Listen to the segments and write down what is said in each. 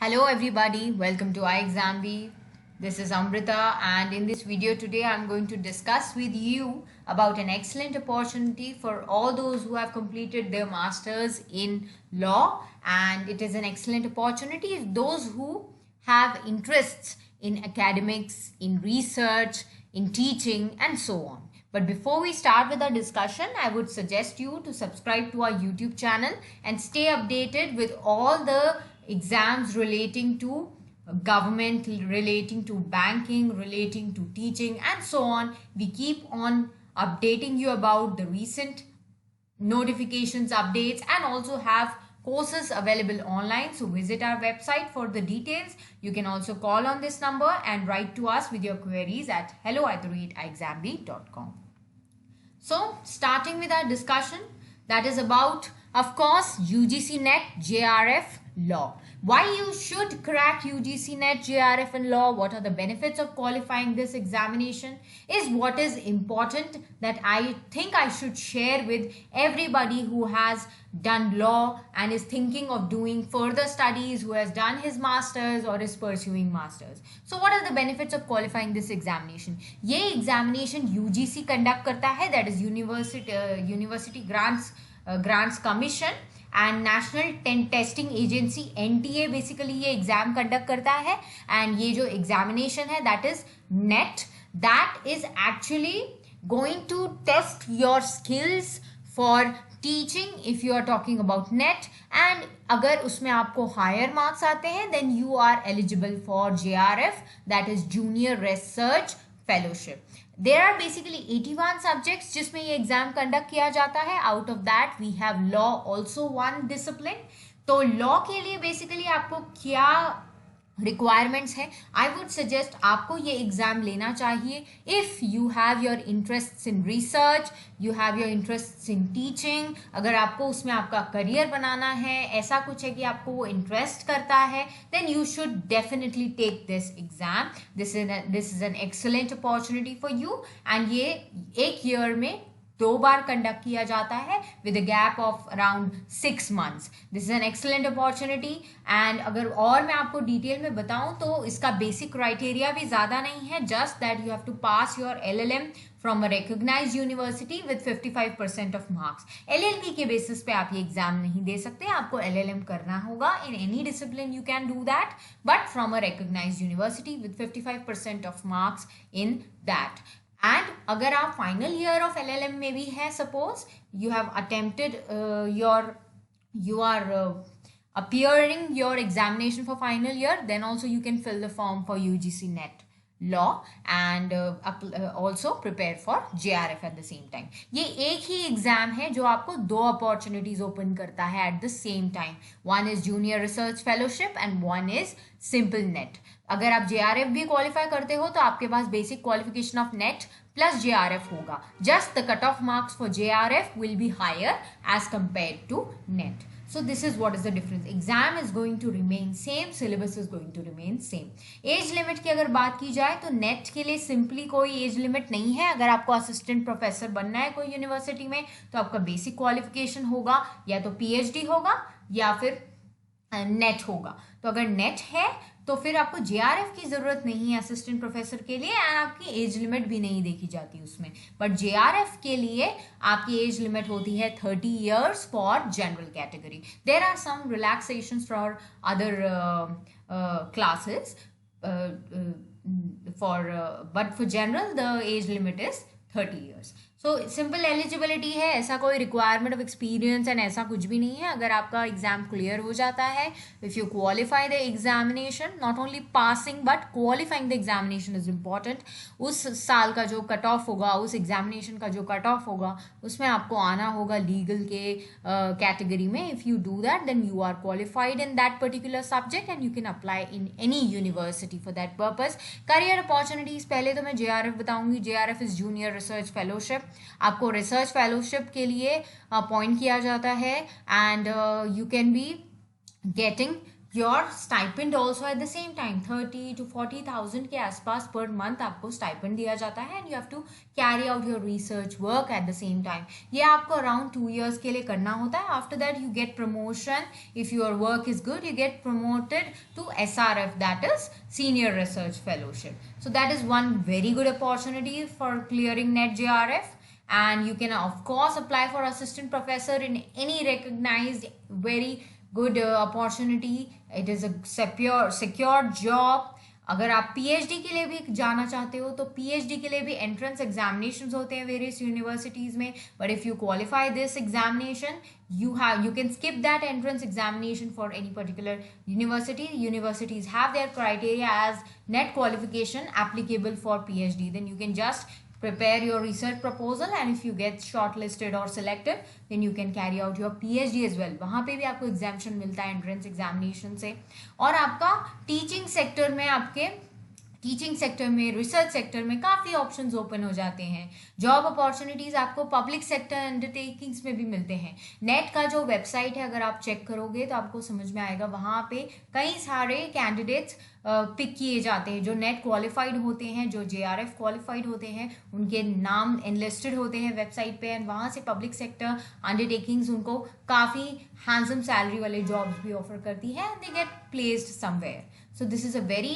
Hello everybody, welcome to iExamB. This is Amrita and in this video today I'm going to discuss with you about an excellent opportunity for all those who have completed their masters in law, and it is an excellent opportunity for those who have interests in academics, in research, in teaching and so on. But before we start with our discussion, I would suggest you to subscribe to our YouTube channel and stay updated with all the exams relating to government, relating to banking, relating to teaching and so on. We keep on updating you about the recent notifications, updates, and also have courses available online. So visit our website for the details. You can also call on this number and write to us with your queries at hello@iexamb.com. So starting with our discussion, that is about, of course, UGC NET JRF law. Why you should crack UGC NET JRF and law, what are the benefits of qualifying this examination, is what is important that I think I should share with everybody who has done law and is thinking of doing further studies, who has done his masters or is pursuing masters. So what are the benefits of qualifying this examination? ये examination UGC conduct करता है, that is University Grants Commission, and National Testing Agency NTA basically ये exam conduct करता है. And ये जो examination है that is NET, that is actually going to test your skills for teaching if you are talking about NET. And अगर उसमें आपको higher marks आते हैं then you are eligible for JRF, that is junior research fellowship. There are basically 81 subjects जिसमें ये exam conduct किया जाता है. Out of that we have law also one discipline. तो लॉ के लिए बेसिकली आपको क्या रिक्वायरमेंट्स है? आई वुड सजेस्ट आपको ये एग्जाम लेना चाहिए if you have your interest in research, you have your interest in teaching. अगर आपको उसमें आपका करियर बनाना है, ऐसा कुछ है कि आपको वो इंटरेस्ट करता है, then you should definitely take this exam. This is an excellent opportunity for you. And ये एक ईयर में 2 बार कंडक्ट किया जाता है with a gap of around 6 months. This is an excellent opportunity. And अगर और मैं आपको डिटेल में बताऊं तो इसका बेसिक क्राइटेरिया भी ज़्यादा नहीं है, just that you have to pass your LLM from a recognised university with 55% of marks. LLB के बेसिस पे आप ये एग्जाम नहीं दे सकते, आपको LLM करना होगा. In any discipline you can do that, but from a recognised university with 55% of marks in that. And अगर आप फाइनल ईयर ऑफ LLM में भी है, suppose you have attempted you are appearing your examination for final year, then also you can fill the form for UGC NET law and also prepare for JRF at the same time. ये एक ही exam है जो आपको 2 opportunities open करता है at the same time. One is junior research fellowship and one is simple NET. अगर आप JRF भी क्वालिफाई करते हो तो आपके पास basic qualification of NET plus JRF होगा. Just the cut off marks for JRF will be higher as compare to NET. So this is what is the difference. Exam is going to remain same, syllabus is going to remain same. Age limit की अगर बात की जाए तो net के लिए simply कोई age limit नहीं है. अगर आपको असिस्टेंट प्रोफेसर बनना है कोई यूनिवर्सिटी में तो आपका बेसिक क्वालिफिकेशन होगा या तो PhD होगा या फिर नेट होगा. तो अगर नेट है तो फिर आपको JRF की जरूरत नहीं है असिस्टेंट प्रोफेसर के लिए, एंड आपकी एज लिमिट भी नहीं देखी जाती उसमें. बट JRF के लिए आपकी एज लिमिट होती है 30 years for general category. There are some relaxations for other classes but for general the age limit is 30 years. So simple eligibility है, ऐसा कोई रिक्वायरमेंट ऑफ एक्सपीरियंस एंड ऐसा कुछ भी नहीं है. अगर आपका एग्जाम क्लियर हो जाता है, if you qualify the examination, not only passing but qualifying the examination is important. उस साल का जो कट ऑफ होगा, उस एग्जामिनेशन का जो कट ऑफ होगा, उसमें आपको आना होगा लीगल के कैटेगरी में. If you do that then you are qualified in that particular subject and you can apply in any university for that purpose. Career opportunities पहले तो मैं JRF बताऊंगी. JRF is junior research fellowship. आपको research fellowship के लिए appoint किया जाता है and you can be getting your stipend also at the same time 30 to 40,000 के आसपास पर मंथ आपको स्टाइपेंड दिया जाता है and you have to carry out your research work at the same time. ये आपको अराउंड 2 years के लिए करना होता है. After that you get promotion. If your work is good you get promoted to SRF, that is senior research fellowship. So that is one very good opportunity for clearing NET JRF. And you can of course apply for assistant professor in any recognized very good opportunity. It is a secure job. अगर आप PhD के लिए भी जाना चाहते हो तो PhD के लिए भी एंट्रेंस एग्जामिनेशंस होते हैं वेरियस यूनिवर्सिटीज में. But if you qualify this examination you can skip that entrance examination for any particular university. Universities have their criteria as NET qualification applicable for PhD. Then you can just prepare your research proposal and if you get shortlisted or selected then you can carry out your PhD as well. वहाँ पे भी आपको exemption मिलता है entrance examination से. और आपका teaching sector में आपके टीचिंग सेक्टर में रिसर्च सेक्टर में काफ़ी ऑप्शंस ओपन हो जाते हैं. जॉब अपॉर्चुनिटीज़ आपको पब्लिक सेक्टर अंडरटेकिंग्स में भी मिलते हैं. नेट का जो वेबसाइट है अगर आप चेक करोगे तो आपको समझ में आएगा. वहाँ पे कई सारे कैंडिडेट्स पिक किए जाते हैं जो नेट क्वालिफाइड होते हैं, जो JRF क्वालिफाइड होते हैं. उनके नाम एनलिस्टेड होते हैं वेबसाइट पे एंड वहाँ से पब्लिक सेक्टर अंडरटेकिंग्स उनको काफ़ी हैंडसम सैलरी वाले जॉब्स भी ऑफर करती है and they get placed somewhere. So this is a very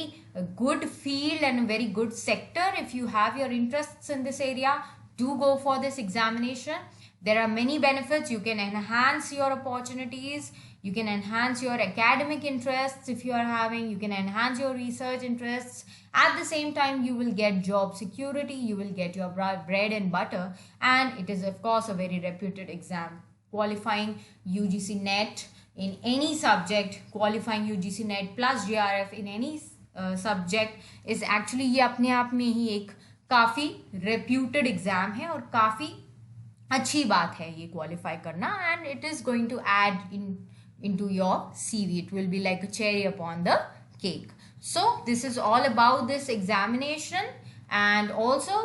good field and a very good sector. If you have your interests in this area, do go for this examination. There are many benefits. You can enhance your opportunities. You can enhance your academic interests if you are having. You can enhance your research interests. At the same time, you will get job security. You will get your bread and butter. And it is of course a very reputed exam. Qualifying UGC NET in any subject, qualifying UGC NET plus JRF in any subject is actually ये अपने आप में ही एक काफ़ी reputed exam है और काफ़ी अच्छी बात है ये qualify करना. And it is going to add into your CV. It will be like a cherry upon the cake. So this is all about this examination. And also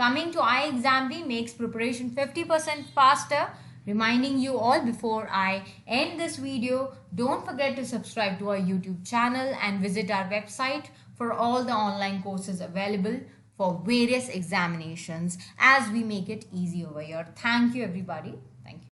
coming to iExamB makes preparation 50% faster. Reminding you all before I end this video, don't forget to subscribe to our YouTube channel and visit our website for all the online courses available for various examinations as we make it easy over here. Thank you everybody. Thank you.